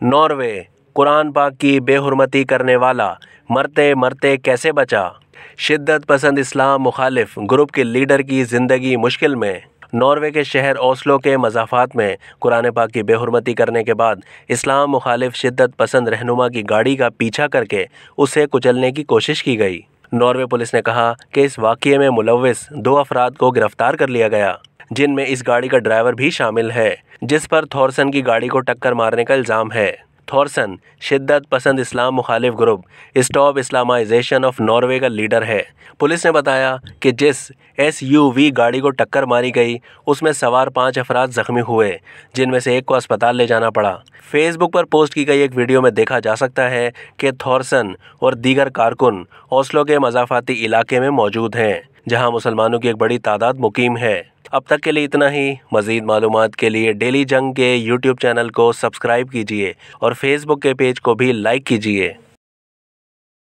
Norway, Quran पाक की बेहुरमती करने वाला मरते मरते कैसे बचा। शिद्दत पसंद इस्लाम मुखालिफ ग्रुप के लीडर की ज़िंदगी मुश्किल में। नॉर्वे के शहर ओस्लो के मज़ाफ़ात में कुरान पाक की बेहुरमती करने के बाद इस्लाम मुखालिफ शिद्दत पसंद रहनुमा की गाड़ी का पीछा करके उसे कुचलने की कोशिश की गई। नॉर्वे पुलिस ने कहा कि इस वाक़ये में मुलव्विस 2 अफराद को गिरफ्तार कर लिया गया, जिनमें इस गाड़ी का ड्राइवर भी शामिल है, जिस पर थॉरसन की गाड़ी को टक्कर मारने का इल्ज़ाम है। थॉरसन शिद्दत पसंद इस्लाम मुखालिफ group stop Islamization of Norway का लीडर है। पुलिस ने बताया कि जिस SUV गाड़ी को टक्कर मारी गई उसमें सवार 5 अफराद जख्मी हुए, जिनमें से एक को अस्पताल ले जाना पड़ा। फेसबुक पर पोस्ट की गई एक वीडियो में देखा जा सकता है कि थॉरसन और दीगर कारकुन ओस्लो के मज़ाफ़ाती इलाके में मौजूद हैं, जहां मुसलमानों की एक बड़ी तादाद मुकीम है। अब तक के लिए इतना ही। मज़ीद मालूमात के लिए डेली जंग के YouTube चैनल को सब्सक्राइब कीजिए और फेसबुक के पेज को भी लाइक कीजिए।